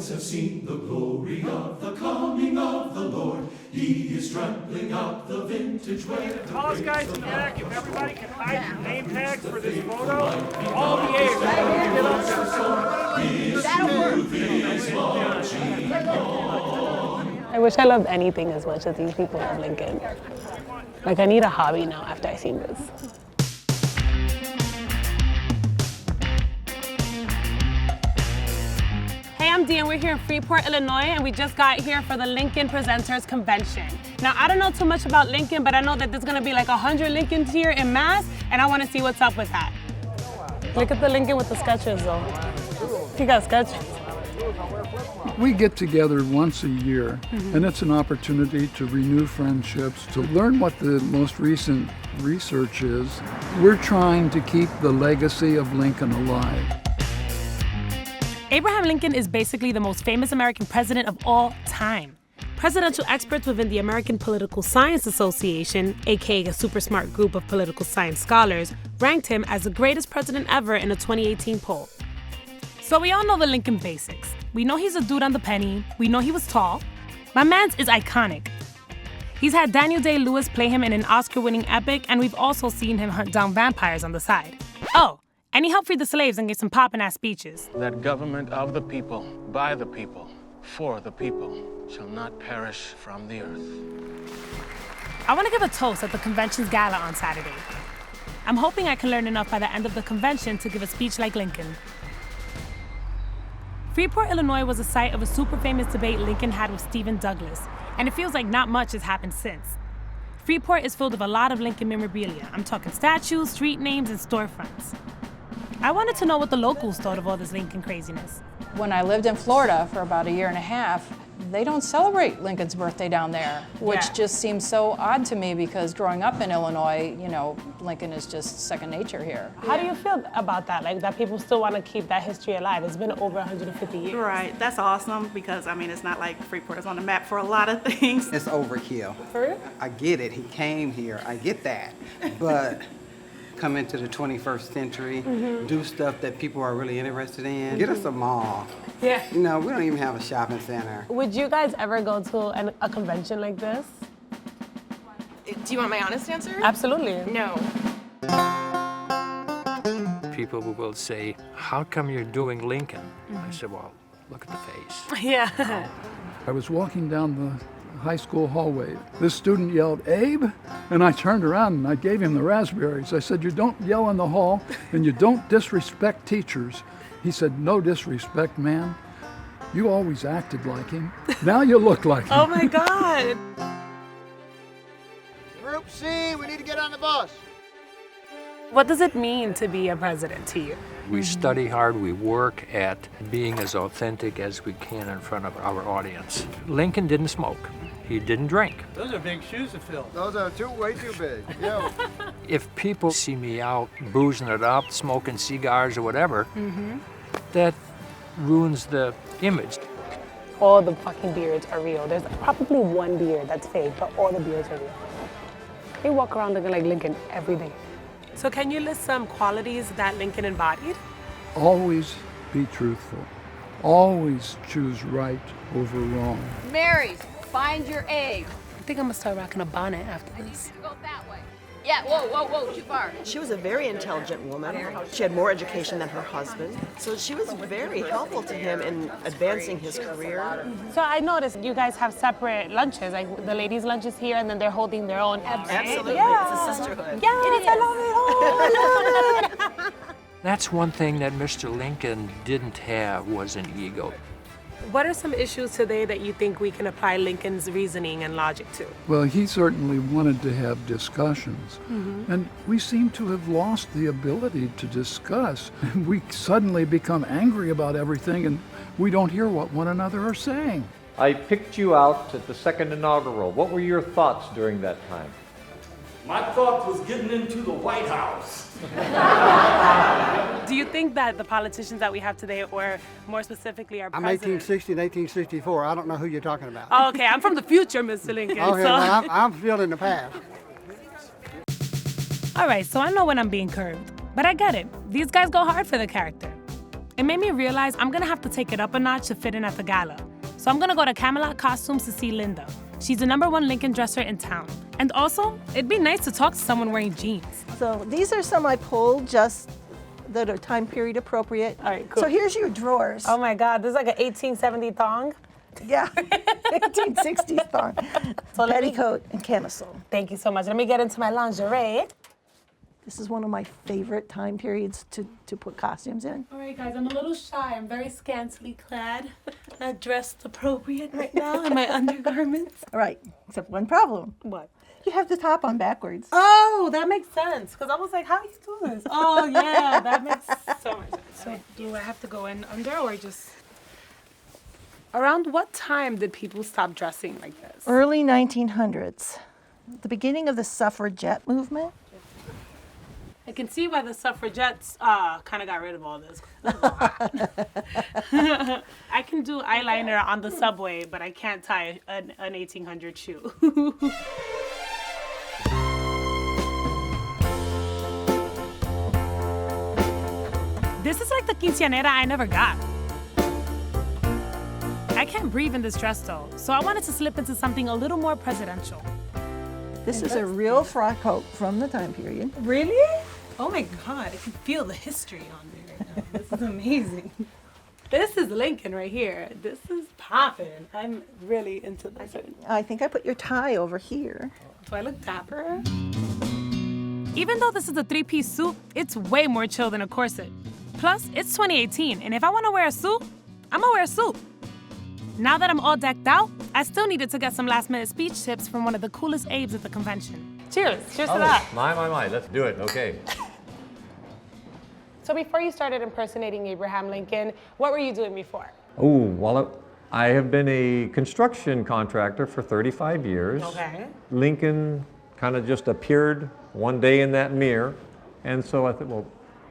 eyes have seen the glory of the coming of the Lord. He is trampling out the vintage where the Tallest guys in the back, if everybody can hide your name tags for this photo, all the A's are going to get up there. I wish I loved anything as much as these people love Lincoln. Like, I need a hobby now after I've seen this. Hey, I'm Dee, and we're here in Freeport, Illinois, and we just got here for the Lincoln Presenters Convention. Now, I don't know too much about Lincoln, but I know that there's gonna be like 100 Lincolns here in mass, and I wanna see what's up with that. Look at the Lincoln with the sketches, though. He got sketches. We get together once a year, and it's an opportunity to renew friendships, to learn what the most recent research is. We're trying to keep the legacy of Lincoln alive. Abraham Lincoln is basically the most famous American president of all time. Presidential experts within the American Political Science Association, aka a super smart group of political science scholars, ranked him as the greatest president ever in a 2018 poll. So we all know the Lincoln basics. We know he's a dude on the penny. We know he was tall. My man's is iconic. He's had Daniel Day-Lewis play him in an Oscar-winning epic, and we've also seen him hunt down vampires on the side. Oh, and he helped free the slaves and gave some poppin'-ass speeches. That government of the people, by the people, for the people, shall not perish from the earth. I want to give a toast at the convention's gala on Saturday. I'm hoping I can learn enough by the end of the convention to give a speech like Lincoln. Freeport, Illinois was the site of a super famous debate Lincoln had with Stephen Douglas, and it feels like not much has happened since. Freeport is filled with a lot of Lincoln memorabilia. I'm talking statues, street names, and storefronts. I wanted to know what the locals thought of all this Lincoln craziness. When I lived in Florida for about a year and a half, they don't celebrate Lincoln's birthday down there, which just seems so odd to me because growing up in Illinois, you know, Lincoln is just second nature here. How do you feel about that? Like, that people still want to keep that history alive? It's been over 150 years. Right, that's awesome because, I mean, it's not like Freeport is on the map for a lot of things. It's overkill. For real? I get it, he came here, I get that, but come into the 21st century, do stuff that people are really interested in. Get us a mall. Yeah. You know, we don't even have a shopping center. Would you guys ever go to a convention like this? Do you want my honest answer? Absolutely. No. People will say, how come you're doing Lincoln? I said, well, look at the face. Yeah. I was walking down the high school hallway. This student yelled, "Abe?" And I turned around and I gave him the raspberries. I said, "You don't yell in the hall and you don't disrespect teachers." He said, "No disrespect, man. You always acted like him. Now you look like him." Oh my God. Group C, we need to get on the bus. What does it mean to be a president to you? We study hard, we work at being as authentic as we can in front of our audience. Lincoln didn't smoke. He didn't drink. Those are big shoes to fill. Those are way too big. Yo. If people see me out boozing it up, smoking cigars or whatever, that ruins the image. All the fucking beards are real. There's probably one beard that's fake, but all the beards are real. They walk around looking like Lincoln every day. So can you list some qualities that Lincoln embodied? Always be truthful. Always choose right over wrong. Marys, find your egg. I think I'm gonna start rocking a bonnet after this. Go that way. Yeah, whoa, too far. She was a very intelligent woman. She had more education than her husband. So she was very helpful to him in advancing his career. So I noticed you guys have separate lunches, like the ladies' lunch is here and then they're holding their own. Absolutely, Yeah. it's a sisterhood. Yes, I love it. Oh, I love it. That's one thing that Mr. Lincoln didn't have was an ego. What are some issues today that you think we can apply Lincoln's reasoning and logic to? Well, he certainly wanted to have discussions, and we seem to have lost the ability to discuss. We suddenly become angry about everything, and we don't hear what one another are saying. I picked you out at the second inaugural. What were your thoughts during that time? My thought was getting into the White House. Do you think that the politicians that we have today, or more specifically our I'm president... 1860 and 1864. I don't know who you're talking about. Oh, okay, I'm from the future, Mr. Lincoln. Okay, so... well, I'm still in the past. All right, so I know when I'm being curved, but I get it. These guys go hard for the character. It made me realize I'm gonna have to take it up a notch to fit in at the gala. So I'm gonna go to Camelot Costumes to see Linda. She's the #1 Lincoln dresser in town. And also, it'd be nice to talk to someone wearing jeans. So these are some I pulled just that are time period appropriate. All right, cool. So here's your drawers. Oh my God, this is like an 1870 thong. Yeah, 1860s thong. So Petticoat and camisole. Thank you so much. Let me get into my lingerie. This is one of my favorite time periods to put costumes in. All right, guys, I'm a little shy. I'm very scantily clad. Not dressed appropriate right now in my undergarments. All right, except one problem. What? You have the top on backwards. Oh, that makes sense. Because I was like, how do you do this? Oh, yeah, that makes so much sense. So do I have to go in under or just... Around what time did people stop dressing like this? Early 1900s. The beginning of the suffragette movement. I can see why the suffragettes kind of got rid of all this. I can do eyeliner on the subway, but I can't tie an 1800 shoe. This is like the quinceañera I never got. I can't breathe in this dress though, so I wanted to slip into something a little more presidential. This is a real frock coat from the time period. Really? Oh my God, I can feel the history on me right now. This is amazing. This is Lincoln right here. This is popping. I'm really into this. I think I put your tie over here. Do I look dapper? Even though this is a 3-piece suit, it's way more chill than a corset. Plus, it's 2018, and if I want to wear a suit, I'm gonna wear a suit. Now that I'm all decked out, I still needed to get some last-minute speech tips from one of the coolest Abes at the convention. Cheers. Cheers to that. My. Let's do it. Okay. So before you started impersonating Abraham Lincoln, what were you doing before? Oh, well, I have been a construction contractor for 35 years. Okay. Lincoln kind of just appeared one day in that mirror, and so I thought, well,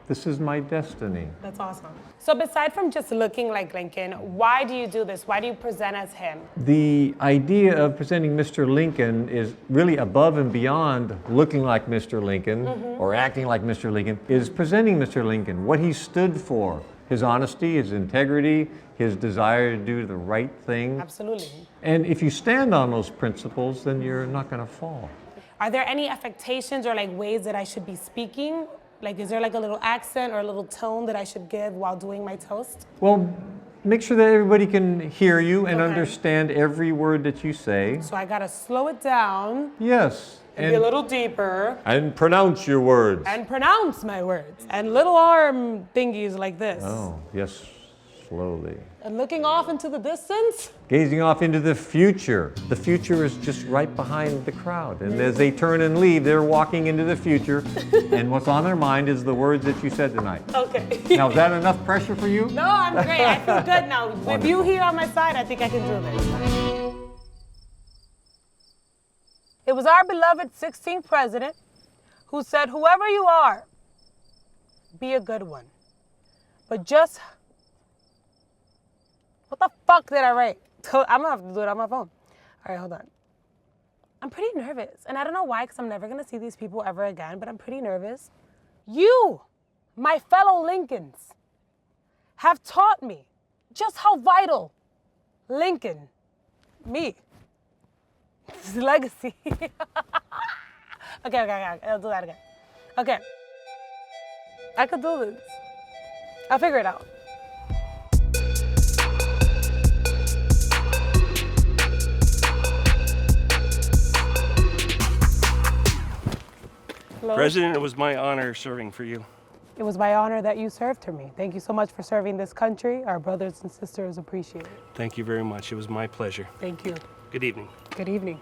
this is my destiny. That's awesome. So beside from just looking like Lincoln, why do you do this? Why do you present as him? The idea of presenting Mr. Lincoln is really above and beyond looking like Mr. Lincoln or acting like Mr. Lincoln, is presenting Mr. Lincoln, what he stood for, his honesty, his integrity, his desire to do the right thing. Absolutely. And if you stand on those principles, then you're not going to fall. Are there any affectations or like ways that I should be speaking? Like, is there like a little accent or a little tone that I should give while doing my toast? Well, make sure that everybody can hear you and understand every word that you say. So I gotta slow it down. Yes. And be a little deeper. And pronounce your words. And pronounce my words. And little arm thingies like this. Oh, yes, slowly. And looking off into the distance. Gazing off into the future. The future is just right behind the crowd. And as they turn and leave, they're walking into the future. And what's on their mind is the words that you said tonight. Okay. Now, is that enough pressure for you? No, I'm great. I feel good now. With you here on my side, I think I can do this. It was our beloved 16th president who said, whoever you are, be a good one. But just... What the fuck did I write? I'm gonna have to do it on my phone. All right, hold on. I'm pretty nervous. And I don't know why, because I'm never gonna see these people ever again, but I'm pretty nervous. You, my fellow Lincolns, have taught me just how vital Lincoln, me, his legacy. Okay, I'll do that again. Okay. I could do this. I'll figure it out. Hello? President, it was my honor serving for you. It was my honor that you served for me. Thank you so much for serving this country. Our brothers and sisters appreciate it. Thank you very much. It was my pleasure. Thank you. Good evening. Good evening.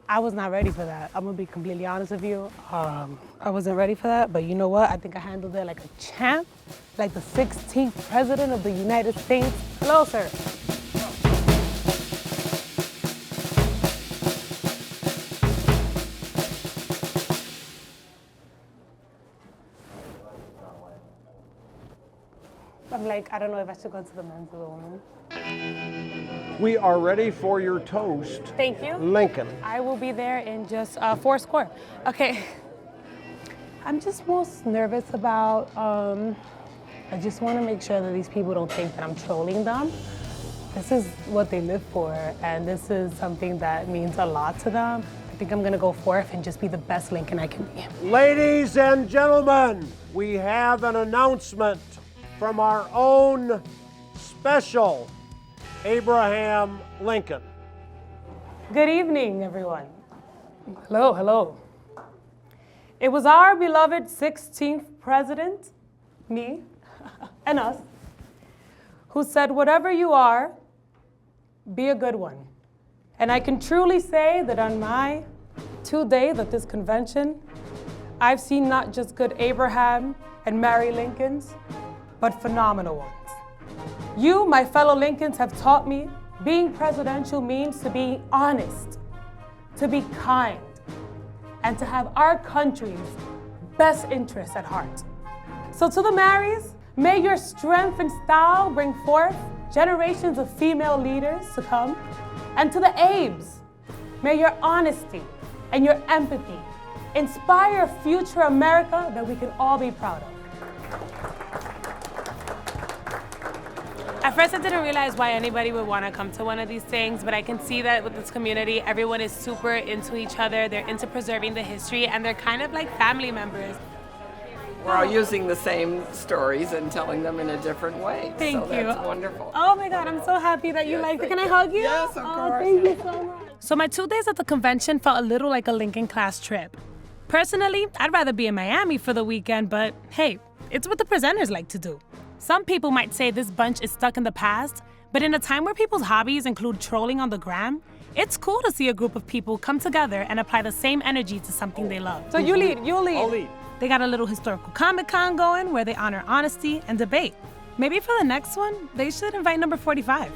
I was not ready for that. I'm gonna be completely honest with you. I wasn't ready for that, but you know what? I think I handled it like a champ, like the 16th president of the United States. Hello, sir. I'm like, I don't know if I should go to the men's or the women's. We are ready for your toast. Thank you. Lincoln. I will be there in just 4 square. Okay. I'm just most nervous about, I just want to make sure that these people don't think that I'm trolling them. This is what they live for, and this is something that means a lot to them. I think I'm gonna go forth and just be the best Lincoln I can be. Ladies and gentlemen, we have an announcement from our own special Abraham Lincoln. Good evening, everyone. Hello, hello. It was our beloved 16th president, me, and us, who said, whatever you are, be a good one. And I can truly say that on my 2 days at this convention, I've seen not just good Abraham and Mary Lincolns, but phenomenal ones. You, my fellow Lincolns, have taught me being presidential means to be honest, to be kind, and to have our country's best interests at heart. So to the Marys, may your strength and style bring forth generations of female leaders to come. And to the Abes, may your honesty and your empathy inspire a future America that we can all be proud of. At first, I didn't realize why anybody would want to come to one of these things, but I can see that with this community, everyone is super into each other, they're into preserving the history, and they're kind of like family members. We're all using the same stories and telling them in a different way. Thank you. That's wonderful. Oh my God, I'm so happy that you liked it. Can I hug you? Yes, of course. Thank you so much. So my 2 days at the convention felt a little like a Lincoln class trip. Personally, I'd rather be in Miami for the weekend, but hey, it's what the presenters like to do. Some people might say this bunch is stuck in the past, but in a time where people's hobbies include trolling on the gram, it's cool to see a group of people come together and apply the same energy to something they love. So you lead, you'll lead. I'll lead. They got a little historical Comic-Con going where they honor honesty and debate. Maybe for the next one, they should invite number 45.